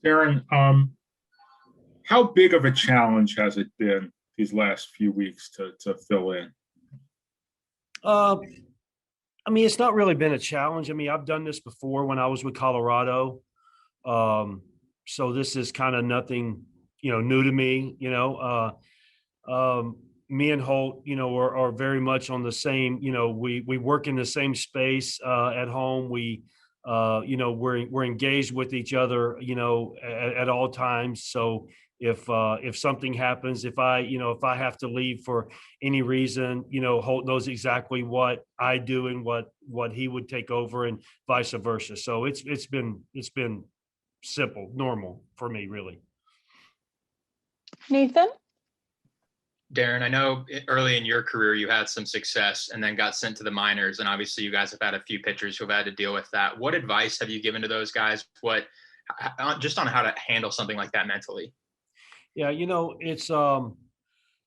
Darren, how big of a challenge has it been these last few weeks to fill in? Uh, I mean, it's not really been a challenge. I mean, I've done this before when I was with Colorado. So this is kind of nothing, new to me. Me and Holt, are very much on the same. We work in the same space at home. We're engaged with each other, at all times. So if something happens, if I have to leave for any reason, Holt knows exactly what I do and what he would take over, and vice versa. So it's been simple, normal for me, really. Nathan? Darren, I know early in your career you had some success and then got sent to the minors, and obviously you guys have had a few pitchers who've had to deal with that. What advice have you given to those guys? Just on how to handle something like that mentally? Yeah, it's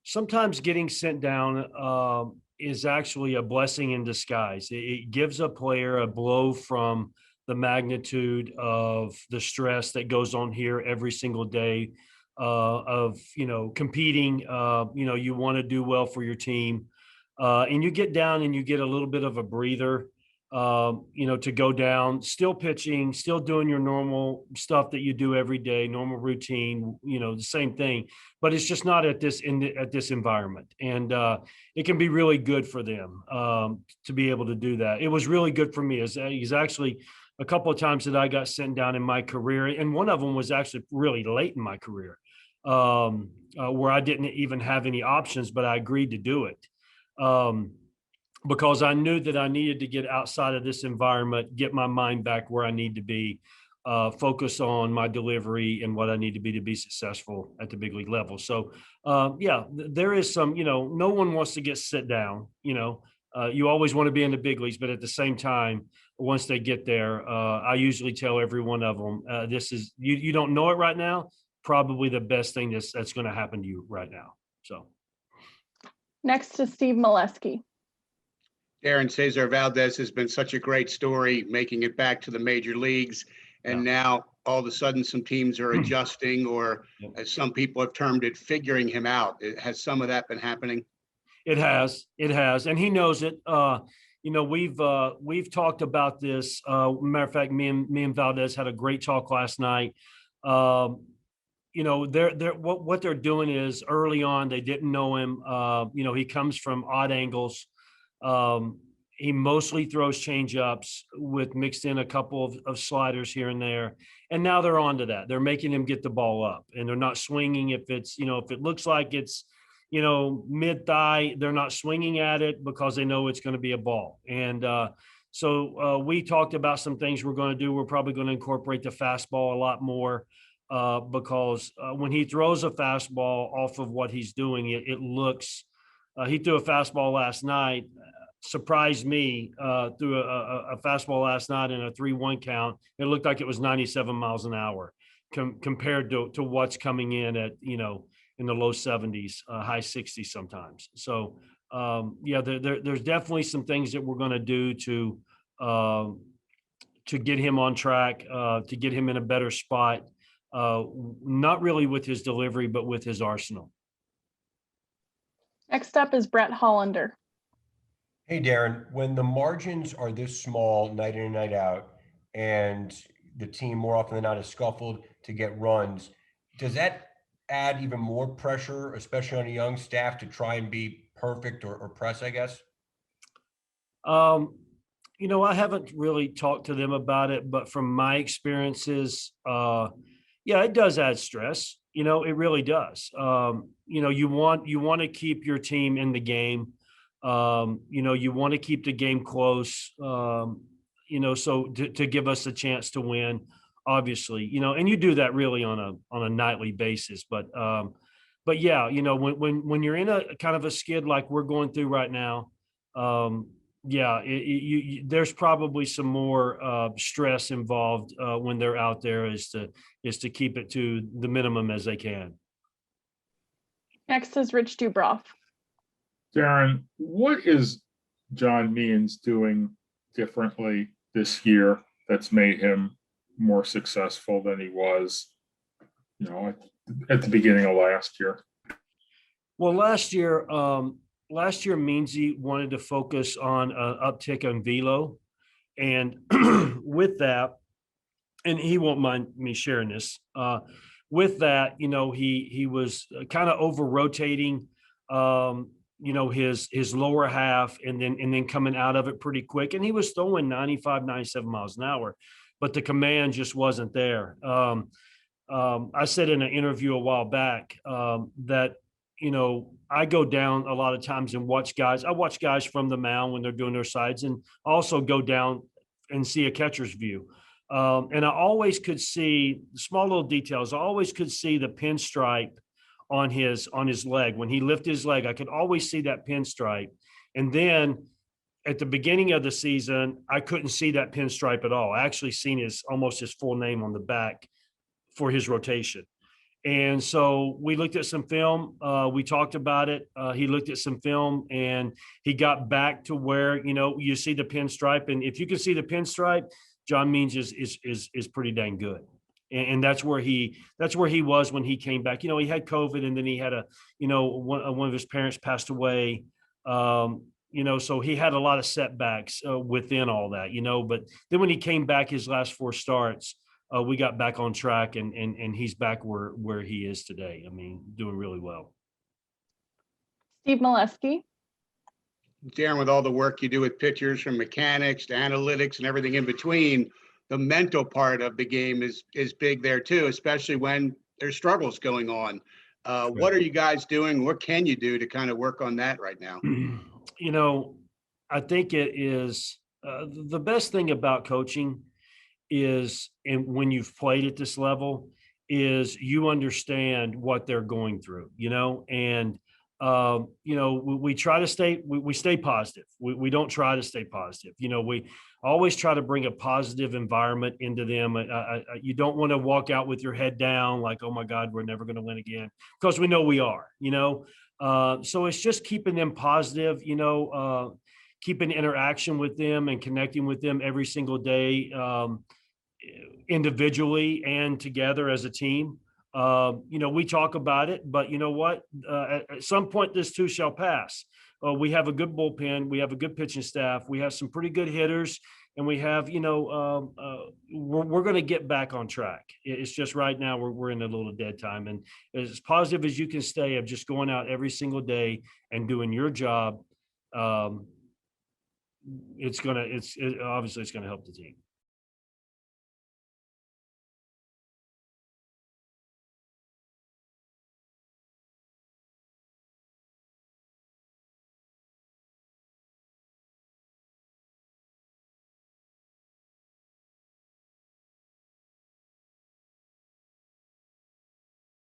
sometimes getting sent down is actually a blessing in disguise. It gives a player a blow from the magnitude of the stress that goes on here every single day of competing. You want to do well for your team, and you get down and you get a little bit of a breather. To go down, still pitching, still doing your normal stuff that you do every day, normal routine, the same thing, but it's just not at this environment. And it can be really good for them to be able to do that. It was really good for me. He's actually a couple of times that I got sent down in my career, and one of them was actually really late in my career, where I didn't even have any options, but I agreed to do it. Because I knew that I needed to get outside of this environment, get my mind back where I need to be, focus on my delivery and what I need to be successful at the big league level. So, there is some, no one wants to get sit down. You always want to be in the big leagues, but at the same time, once they get there, I usually tell every one of them, this is, you don't know it right now, probably the best thing that's going to happen to you right now. So. Next to Steve Molesky. Darren, Cesar Valdez has been such a great story, making it back to the major leagues. And now all of a sudden some teams are adjusting, or as some people have termed it, figuring him out. Has some of that been happening? It has. And he knows it. We've talked about this. Matter of fact, me and Valdez had a great talk last night. What they're doing is early on, they didn't know him. He comes from odd angles. He mostly throws change ups with mixed in a couple of sliders here and there. And now they're on to that. They're making him get the ball up, and they're not swinging. If it's, if it looks like it's, mid thigh, they're not swinging at it because they know it's going to be a ball. And, so we talked about some things we're going to do. We're probably going to incorporate the fastball a lot more because when he throws a fastball off of what he's doing, it looks, he threw a fastball last night, surprised me, threw a fastball last night in a 3-1 count. It looked like it was 97 miles an hour compared to what's coming in at, in the low 70s, high 60s sometimes. So, there's definitely some things that we're going to do to get him on track, to get him in a better spot, not really with his delivery, but with his arsenal. Next up is Brett Hollander. Hey, Darren, when the margins are this small night in and night out, and the team more often than not is scuffled to get runs, does that add even more pressure, especially on a young staff, to try and be perfect or press, I guess? I haven't really talked to them about it, but from my experiences, it does add stress. It really does. You want to keep your team in the game. You want to keep the game close. So to give us a chance to win, obviously, and you do that really on a nightly basis. But yeah, when you're in a kind of a skid like we're going through right now, there's probably some more stress involved when they're out there is to keep it to the minimum as they can. Next is Rich Dubroff. Darren, what is John Means doing differently this year that's made him more successful than he was you know, at the beginning of last year. Well, last year Meansy wanted to focus on an uptick on velo, and with that, and he won't mind me sharing this. With that, you know, he was kind of over rotating, you know, his lower half, and then coming out of it pretty quick, and he was throwing 95, 97 miles an hour, but the command just wasn't there. I said in an interview a while back that, you know, I go down a lot of times and watch guys. I watch guys from the mound when they're doing their sides, and also go down and see a catcher's view. And I always could see small little details. I always could see the pinstripe on his leg. When he lifted his leg, I could always see that pinstripe. And then at the beginning of the season, I couldn't see that pinstripe at all. I actually seen almost his full name on the back for his rotation. And so we looked at some film. We talked about it. He looked at some film, and he got back to where, you know, you see the pinstripe. And if you can see the pinstripe, John Means is pretty dang good. And that's where he was when he came back. You know, he had COVID, and then he had one of his parents passed away. You know, so he had a lot of setbacks within all that, you know, but then when he came back his last 4 starts, we got back on track, and he's back where he is today. I mean, doing really well. Steve Molesky. Darren, with all the work you do with pitchers, from mechanics to analytics and everything in between, the mental part of the game is big there too, especially when there's struggles going on. What are you guys doing? What can you do to kind of work on that right now? You know, I think it is the best thing about coaching is, and when you've played at this level, is you understand what they're going through, you know, and you know, we try to we stay positive. We don't try to stay positive. You know, we always try to bring a positive environment into them. You don't want to walk out with your head down like, oh my God, we're never going to win again, because we know we are, you know. So it's just keeping them positive, you know, keeping interaction with them and connecting with them every single day, individually and together as a team. You know, we talk about it, but you know what? At some point, this too shall pass. We have a good bullpen. We have a good pitching staff. We have some pretty good hitters, and we have, you know, we're going to get back on track. It's just right now we're in a little dead time, and as positive as you can stay of just going out every single day and doing your job, obviously it's going to help the team.